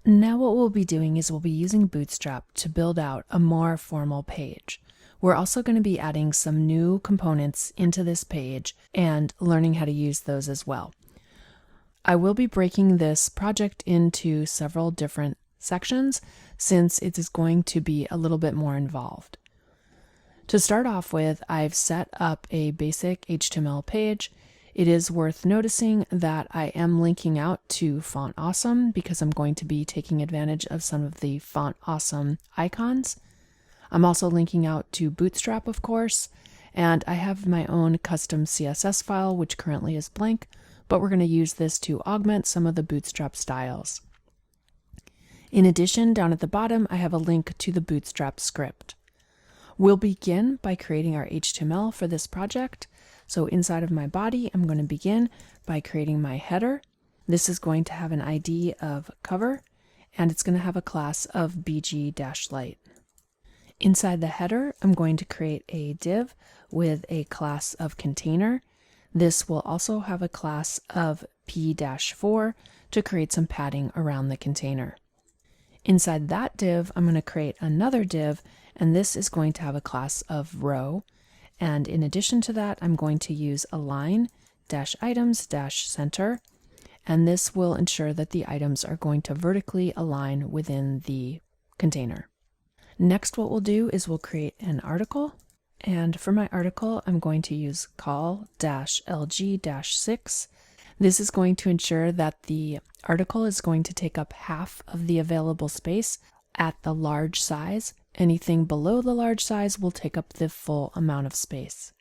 Now what we'll be doing is we'll be using Bootstrap to build out a more formal page. We're also going to be adding some new components into this page and learning how to use those as well. I will be breaking this project into several different sections since it is going to be a little bit more involved. To start off with, I've set up a basic HTML page. It is worth noticing that I am linking out to Font Awesome because I'm going to be taking advantage of some of the Font Awesome icons. I'm also linking out to Bootstrap, of course, and I have my own custom CSS file, which currently is blank, but we're going to use this to augment some of the Bootstrap styles. In addition, down at the bottom, I have a link to the Bootstrap script. We'll begin by creating our HTML for this project. So inside of my body, I'm going to begin by creating my header. This is going to have an ID of cover, and it's going to have a class of bg-light. Inside the header, I'm going to create a div with a class of container. This will also have a class of p-4 to create some padding around the container. Inside that div, I'm going to create another div, and this is going to have a class of row. And in addition to that, I'm going to use align-items-center, and this will ensure that the items are going to vertically align within the container. Next, what we'll do is we'll create an article, and for my article, I'm going to use call-lg-6. This is going to ensure that the article is going to take up half of the available space at the large size. Anything below the large size will take up the full amount of space.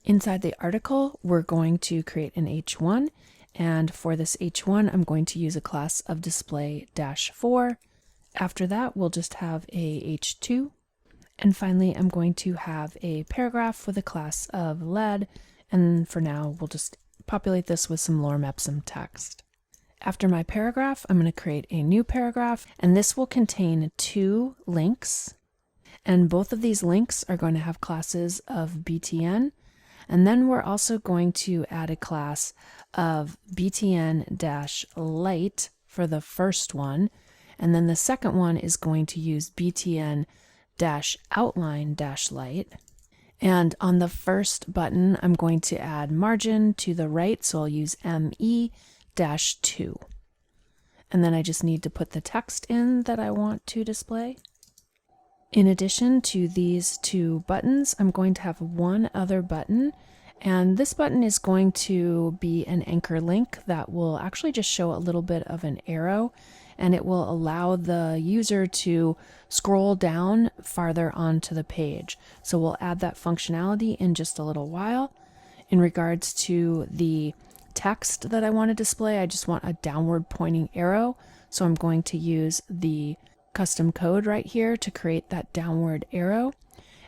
Inside the article, we're going to create an h1, and for this h1, I'm going to use a class of display-4. After that, we'll just have a h2, and finally, I'm going to have a paragraph with a class of lead, and for now, we'll just populate this with some lorem ipsum text. After my paragraph, I'm going to create a new paragraph, and this will contain 2 links. And both of these links are going to have classes of btn. And then we're also going to add a class of btn-light for the first one. And then the second one is going to use btn-outline-light. And on the first button, I'm going to add margin to the right, so I'll use ME-2. And then I just need to put the text in that I want to display. In addition to these 2 buttons, I'm going to have one other button, and this button is going to be an anchor link that will actually just show a little bit of an arrow, and it will allow the user to scroll down farther onto the page. So we'll add that functionality in just a little while. In regards to the text that I want to display, I just want a downward pointing arrow. So I'm going to use the custom code right here to create that downward arrow.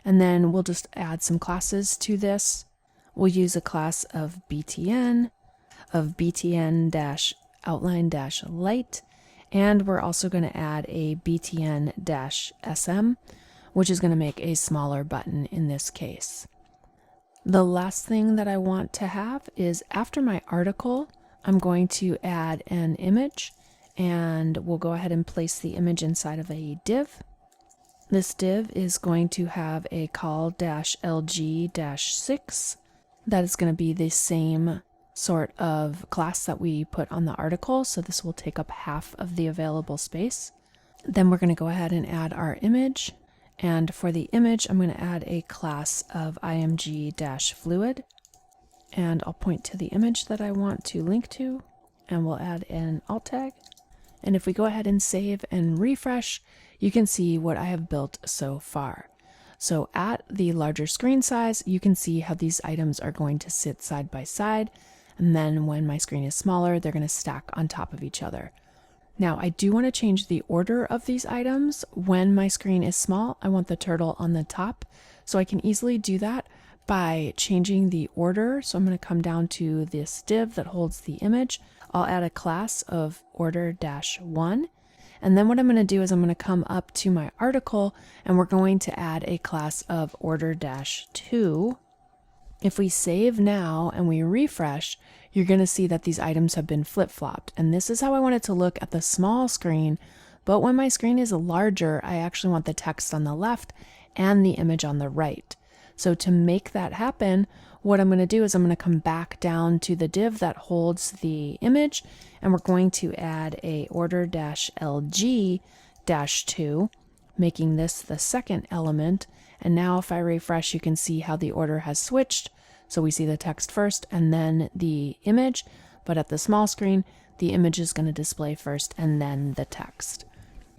And then we'll just add some classes to this. We'll use a class of btn-outline-light, and we're also going to add a btn-sm, which is going to make a smaller button in this case. The last thing that I want to have is after my article, I'm going to add an image, and we'll go ahead and place the image inside of a div. This div is going to have a call-lg-6. That is going to be the same sort of class that we put on the article, so this will take up half of the available space. Then we're going to go ahead and add our image. And for the image, I'm going to add a class of img-fluid, and I'll point to the image that I want to link to, and we'll add an alt tag. And if we go ahead and save and refresh, you can see what I have built so far. So at the larger screen size, you can see how these items are going to sit side by side, and then when my screen is smaller, they're going to stack on top of each other. Now, I do want to change the order of these items. When my screen is small, I want the turtle on the top, so I can easily do that by changing the order. So I'm going to come down to this div that holds the image. I'll add a class of order-1, and then what I'm going to do is I'm going to come up to my article, and we're going to add a class of order-2. If we save now and we refresh, you're going to see that these items have been flip-flopped. And this is how I want it to look at the small screen. But when my screen is larger, I actually want the text on the left and the image on the right. So to make that happen, what I'm going to do is I'm going to come back down to the div that holds the image, and we're going to add a order-lg-2, making this the second element. And now if I refresh, you can see how the order has switched. So we see the text first and then the image, but at the small screen, the image is going to display first and then the text.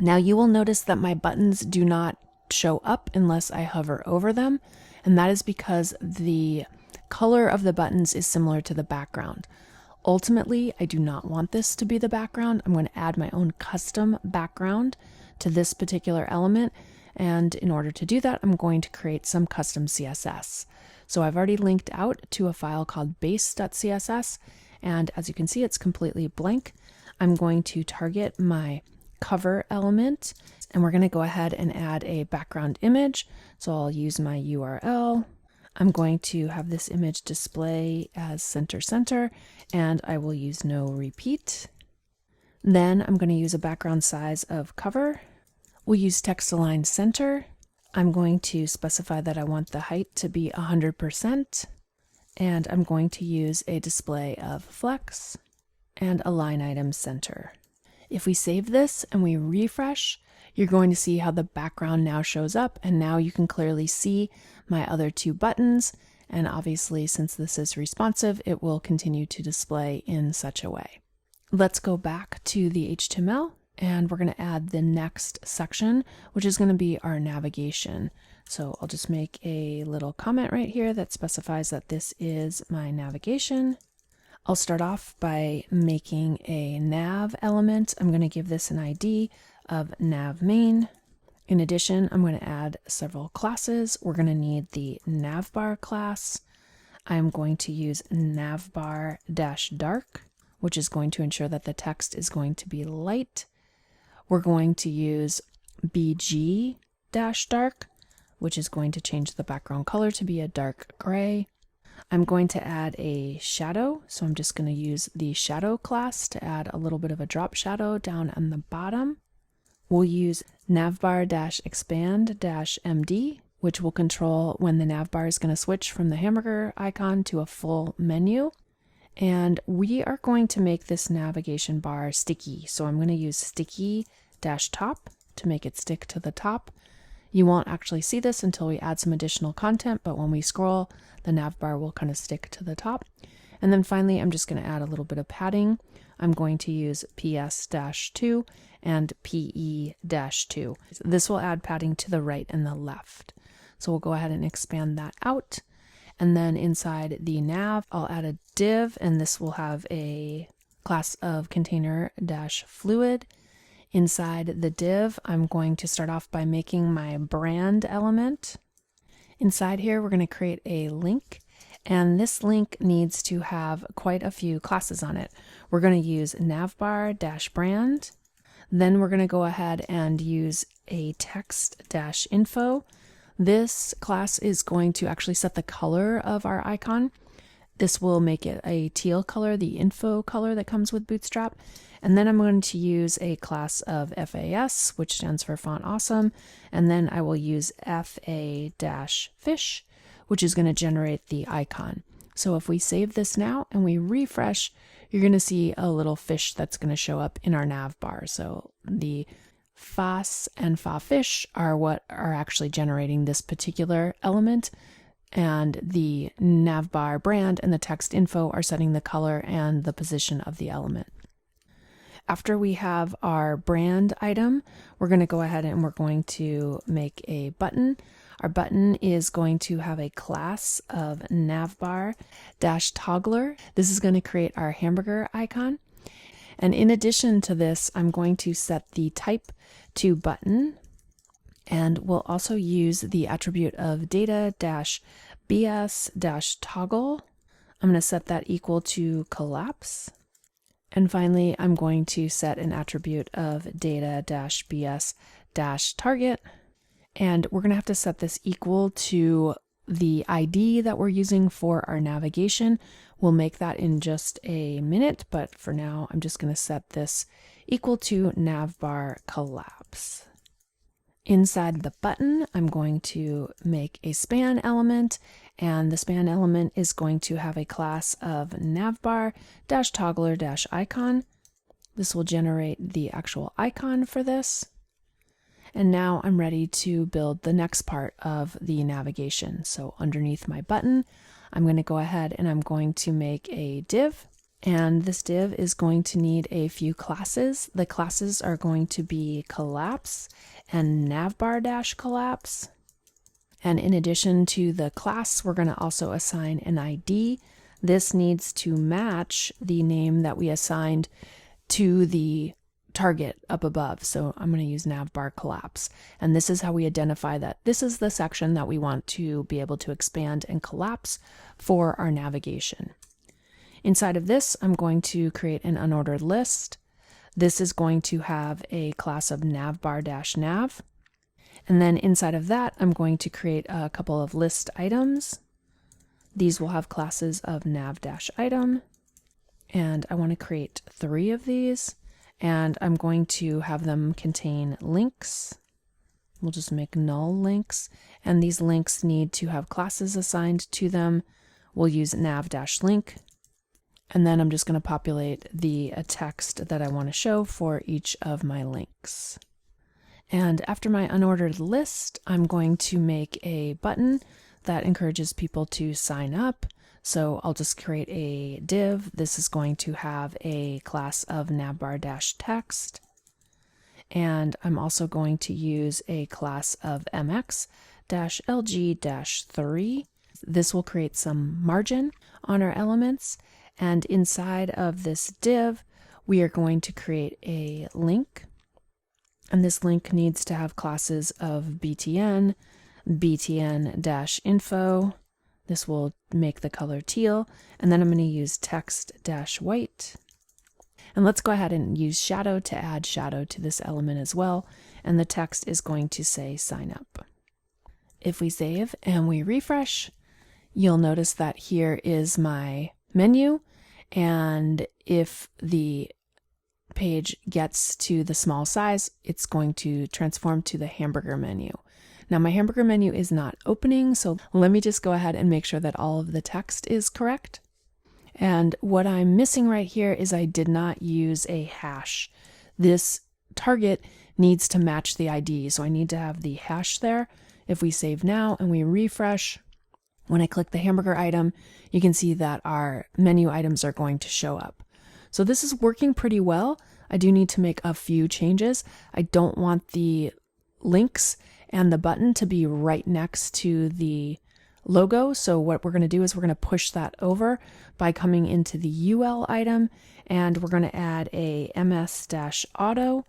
Now you will notice that my buttons do not show up unless I hover over them, and that is because the color of the buttons is similar to the background. Ultimately, I do not want this to be the background. I'm going to add my own custom background to this particular element, and in order to do that, I'm going to create some custom CSS. So I've already linked out to a file called base.css, and as you can see, it's completely blank. I'm going to target my cover element, and we're going to go ahead and add a background image. So I'll use my URL. I'm going to have this image display as center, and I will use no repeat. Then I'm going to use a background size of cover. We'll use text align center. I'm going to specify that I want the height to be 100%, and I'm going to use a display of flex and a line item center. If we save this and we refresh, you're going to see how the background now shows up, and now you can clearly see my other two buttons, and obviously since this is responsive, it will continue to display in such a way. Let's go back to the HTML, and we're going to add the next section, which is going to be our navigation. So I'll just make a little comment right here that specifies that this is my navigation. I'll start off by making a nav element. I'm going to give this an ID of nav main. In addition, I'm going to add several classes. We're going to need the navbar class. I'm going to use navbar-dark, which is going to ensure that the text is going to be light. We're going to use bg-dark, which is going to change the background color to be a dark gray. I'm going to add a shadow, so I'm just going to use the shadow class to add a little bit of a drop shadow down on the bottom. We'll use navbar-expand-md, which will control when the navbar is going to switch from the hamburger icon to a full menu. And we are going to make this navigation bar sticky. So I'm going to use sticky-top to make it stick to the top. You won't actually see this until we add some additional content, but when we scroll, the nav bar will kind of stick to the top. And then finally, I'm just going to add a little bit of padding. I'm going to use PS-2 and PE-2. This will add padding to the right and the left. So we'll go ahead and expand that out. And then inside the nav, I'll add a div, and this will have a class of container-fluid. Inside the div, I'm going to start off by making my brand element. Inside here, we're going to create a link, and this link needs to have quite a few classes on it. We're going to use navbar-brand. Then we're going to go ahead and use a text-info. This class is going to actually set the color of our icon. This will make it a teal color, the info color that comes with Bootstrap. And then I'm going to use a class of FAS, which stands for Font Awesome. And then I will use FA-fish, which is going to generate the icon. So if we save this now and we refresh, you're going to see a little fish that's going to show up in our nav bar. So the FAS and FA-fish are what are actually generating this particular element, and the navbar brand and the text info are setting the color and the position of the element. After we have our brand item, we're going to go ahead and we're going to make a button. Our button is going to have a class of navbar-toggler. This is going to create our hamburger icon. And in addition to this, I'm going to set the type to button, and we'll also use the attribute of data-bs-toggle. I'm going to set that equal to collapse. And finally, I'm going to set an attribute of data-bs-target, and we're going to have to set this equal to the ID that we're using for our navigation, We'll make that in just a minute, but for now, I'm just going to set this equal to navbar collapse. Inside the button, I'm going to make a span element, and the span element is going to have a class of navbar-toggler-icon. This will generate the actual icon for this. And now I'm ready to build the next part of the navigation. So underneath my button, I'm going to go ahead and I'm going to make a div. And this div is going to need a few classes. The classes are going to be collapse and navbar-collapse. And in addition to the class, we're going to also assign an ID. This needs to match the name that we assigned to the target up above. So I'm going to use navbar collapse. And this is how we identify that this is the section that we want to be able to expand and collapse for our navigation. Inside of this, I'm going to create an unordered list. This is going to have a class of navbar-nav. And then inside of that, I'm going to create a couple of list items. These will have classes of nav-item. And I want to create 3 of these. And I'm going to have them contain links. We'll just make null links. And these links need to have classes assigned to them. We'll use nav-link. And then I'm just going to populate the text that I want to show for each of my links. And after my unordered list, I'm going to make a button that encourages people to sign up. So I'll just create a div. This is going to have a class of navbar-text. And I'm also going to use a class of mx-lg-3. This will create some margin on our elements. And inside of this div, we are going to create a link. And this link needs to have classes of btn, btn-info. This will make the color teal. And then I'm going to use text-white. And let's go ahead and use shadow to add shadow to this element as well. And the text is going to say sign up. If we save and we refresh, you'll notice that here is my menu. And if the page gets to the small size, it's going to transform to the hamburger menu. Now my hamburger menu is not opening, so let me just go ahead and make sure that all of the text is correct. And what I'm missing right here is I did not use a hash. This target needs to match the ID, so I need to have the hash there. If we save now and we refresh, when I click the hamburger item, you can see that our menu items are going to show up. So this is working pretty well. I do need to make a few changes. I don't want the links and the button to be right next to the logo. So what we're going to do is we're going to push that over by coming into the UL item, and we're going to add a ms-auto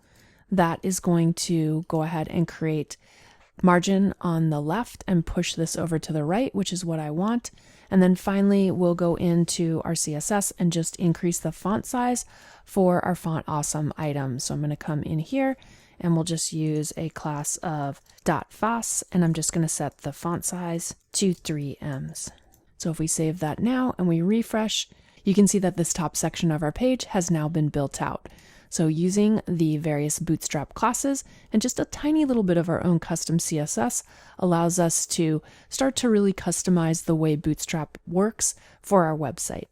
that is going to go ahead and create margin on the left and push this over to the right, which is what I want. And then finally, we'll go into our CSS and just increase the font size for our Font Awesome item. So I'm going to come in here and we'll just use a class of .fos, and I'm just going to set the font size to 3ms. So if we save that now and we refresh, you can see that this top section of our page has now been built out. So using the various Bootstrap classes and just a tiny little bit of our own custom CSS allows us to start to really customize the way Bootstrap works for our website.